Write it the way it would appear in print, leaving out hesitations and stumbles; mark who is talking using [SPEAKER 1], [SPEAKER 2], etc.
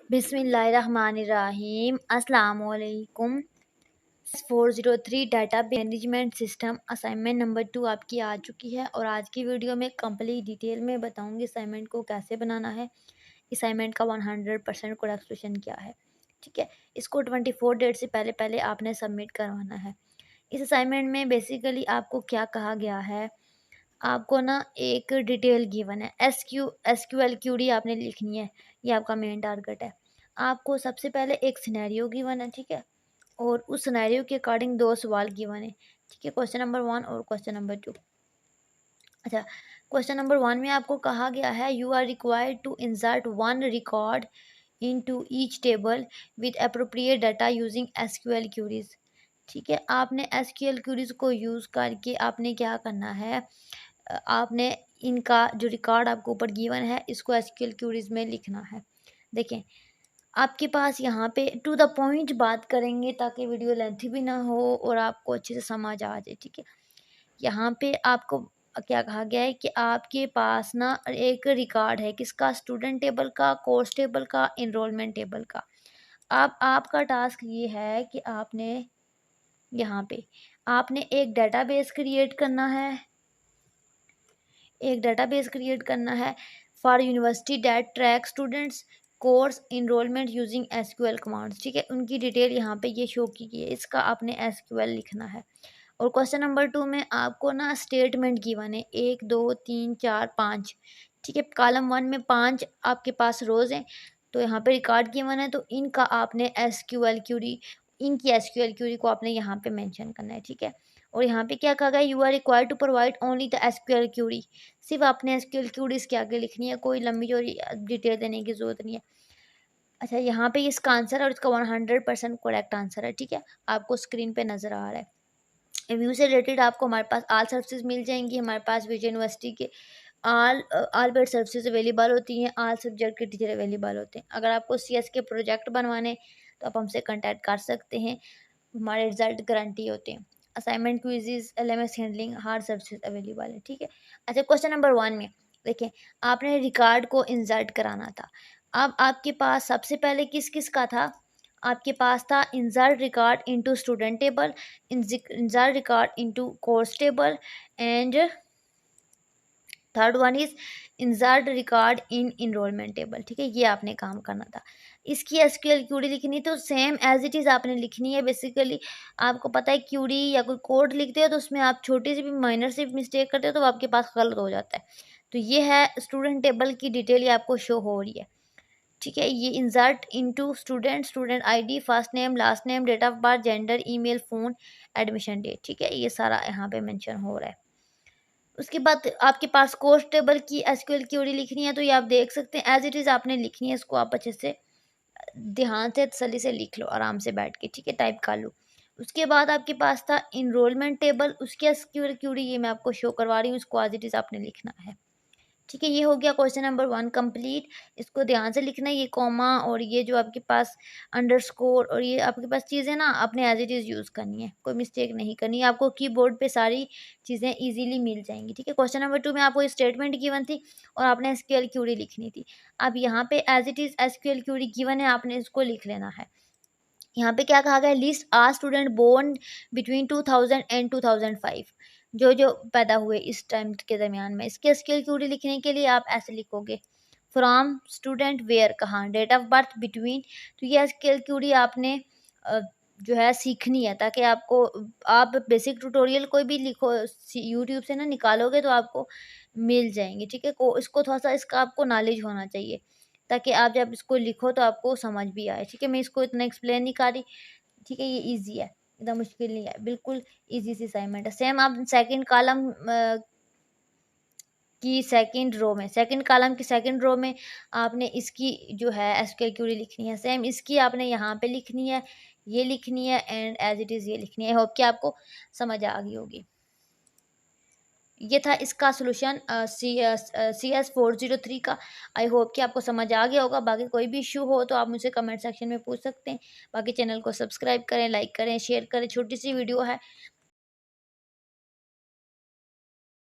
[SPEAKER 1] बिस्मिल्लाहिर्रहमानिर्रहीम। अस्सलाम वालेकुम। 403 data management system assignment number 2 आपकी आ चुकी है और आज की वीडियो में कंप्लीट डिटेल में बताऊंगी असाइनमेंट को कैसे बनाना है। असाइनमेंट का 100% करेक्ट सॉल्यूशन क्या है, ठीक है। इसको 24 डेट से पहले पहले आपने सबमिट करवाना है। इस असाइनमेंट में बेसिकली आपको क्या कहा गया है, आपको ना एक डिटेल गिवन है, एसक्यूएल क्यूरी आपने लिखनी है। ये आपका मेन टारगेट है। आपको सबसे पहले एक सिनेरियो गिवन है, ठीक है, और उस सिनेरियो के अकॉर्डिंग 2 सवाल गिवन है, ठीक है। क्वेश्चन नंबर 1 और क्वेश्चन नंबर 2। अच्छा, क्वेश्चन नंबर 1 में आपको कहा गया है you are required to insert 1 record into each table with appropriate data using SQL queries, ठीक है। आपने एसक्यूएल क्यूरीज को यूज़ करके आपने क्या करना है, आपने इनका जो रिकॉर्ड आपको ऊपर गिवन है इसको एसक्यूएल क्यूरीज में लिखना है। देखें, आपके पास यहाँ पे टू द पॉइंट बात करेंगे ताकि वीडियो लेंथी भी ना हो और आपको अच्छे से समझ आ जाए, ठीक है। यहाँ पे आपको क्या कहा गया है कि आपके पास ना एक रिकॉर्ड है, किसका, स्टूडेंट टेबल का, कोर्स टेबल का, इनरोलमेंट टेबल का। आपका टास्क ये है कि आपने यहाँ पे आपने एक डेटाबेस क्रिएट करना है, एक डेटाबेस क्रिएट करना है for university that track students course enrollment using SQL commands, ठीक है। उनकी डिटेल यहाँ पे ये शो की गई है, इसका आपने एसक्यूएल लिखना है। और क्वेश्चन नंबर 2 में आपको ना स्टेटमेंट गिवन है 1 2 3 4 5, ठीक है। कॉलम 1 में 5 आपके पास रोज हैं, तो यहाँ पे रिकॉर्ड गिवन है, तो इनका आपने एसक्यूएल क्यूरी, इनकी एसक्यूएल क्यूरी को आपने यहाँ पे मेंशन करना है, ठीक है। और यहाँ पे क्या कहा गया, you are required to provide only the SQL query, सिर्फ आपने एसक्यूएल क्यूरी इसके आगे लिखनी है, कोई लंबी चौड़ी डिटेल देने की जरूरत नहीं है। अच्छा, यहाँ पे इसका आंसर है और इसका 100% करेक्ट आंसर है, ठीक है, आपको स्क्रीन पे नजर आ रहा है। व्यू से रिलेटेड आपको हमारे पास ऑल सर्विसेज मिल जाएंगी। हमारे पास विजय यूनिवर्सिटी के ऑल पेड सर्विसेज अवेलेबल होती हैं, ऑल सब्जेक्ट के टीचर अवेलेबल होते हैं। अगर आपको सीएस के प्रोजेक्ट बनवाने तो आप हमसे कांटेक्ट कर सकते हैं, हमारे रिजल्ट गारंटी होते हैं। असाइनमेंट, क्विज़ेस, एलएमएस हैंडलिंग, हर सर्विसेज अवेलेबल है, ठीक है। अच्छा, क्वेश्चन नंबर 1 में देखें, आपने रिकॉर्ड को इंसर्ट कराना था। अब आपके पास सबसे पहले किस किस का था, आपके पास था insert record into student table, insert record into course table, and third one is insert record in enrollment table, ठीक है। ये आपने काम करना था। इसकी एसक्यूएल क्यूरी लिखनी तो सेम एज इट इज़ आपने लिखनी है। बेसिकली आपको पता है क्यूरी या कोई कोड लिखते हो तो उसमें आप छोटी सी भी माइनर सी मिस्टेक करते हो तो आपके पास गलत हो जाता है। तो ये है स्टूडेंट टेबल की डिटेल, ये आपको शो हो रही है, ठीक है। ये insert into student, student ID, first name, last name, date of birth, gender, email, phone, admission date, ठीक है। ये सारा यहाँ पे मेंशन हो रहा है। उसके बाद आपके पास कोर्स टेबल की एसक्यूएल क्यूरी लिखनी है, तो ये आप देख सकते हैं एज इट इज़ आपने लिखनी है। इसको आप अच्छे से ध्यान से तसल्ली से लिख लो, आराम से बैठ के, ठीक है, टाइप कर लो। उसके बाद आपके पास था इनरोलमेंट टेबल, उसकी एसक्यूएल क्यूरी ये मैं आपको शो करवा रही हूँ, इसको एज इट इज़ आपने लिखना है, ठीक है। ये हो गया क्वेश्चन नंबर 1 कंप्लीट। इसको ध्यान से लिखना है, ये कॉमा और ये जो आपके पास अंडरस्कोर और ये आपके पास चीज़ें ना आपने एज इट इज़ यूज़ करनी है, कोई मिस्टेक नहीं करनी है। आपको कीबोर्ड पे सारी चीज़ें इजीली मिल जाएंगी, ठीक है। क्वेश्चन नंबर 2 में आपको स्टेटमेंट गिवन थी और आपने एसक्यूएल क्यूरी लिखनी थी। अब यहाँ पे as it is SQL query given है, आपने इसको लिख लेना है। यहाँ पे क्या कहा गया, list are student born between 2000 and 2005, जो पैदा हुए इस टाइम के दरमियान में। इसके एसक्यूएल क्यूरी लिखने के लिए आप ऐसे लिखोगे, फ्रॉम स्टूडेंट वेयर, कहाँ, डेट ऑफ बर्थ, बिटवीन। तो ये एसक्यूएल क्यूरी आपने जो है सीखनी है, ताकि आपको, आप बेसिक ट्यूटोरियल कोई भी लिखो यूट्यूब से ना निकालोगे तो आपको मिल जाएंगे, ठीक है। को इसको थोड़ा सा इसका आपको नॉलेज होना चाहिए ताकि आप जब इसको लिखो तो आपको समझ भी आए, ठीक है। मैं इसको इतना एक्सप्लेन नहीं कर रही, ठीक है। ये इजी है, इतना मुश्किल नहीं है, बिल्कुल इजी सी असाइनमेंट है। सेम आप सेकंड कॉलम की सेकंड रो में, सेकंड कॉलम की सेकंड रो में आपने इसकी जो है एसक्यूएल क्यूरी लिखनी है, सेम इसकी आपने यहाँ पे लिखनी है, ये लिखनी है, एंड एज इट इज़ ये लिखनी है। होप कि आपको समझ आ गई होगी। ये था इसका सोल्यूशन CS403 का। आई होप कि आपको समझ आ गया होगा। बाकी कोई भी इशू हो तो आप मुझसे कमेंट सेक्शन में पूछ सकते हैं। बाकी चैनल को सब्सक्राइब करें, लाइक करें, शेयर करें। छोटी सी वीडियो है,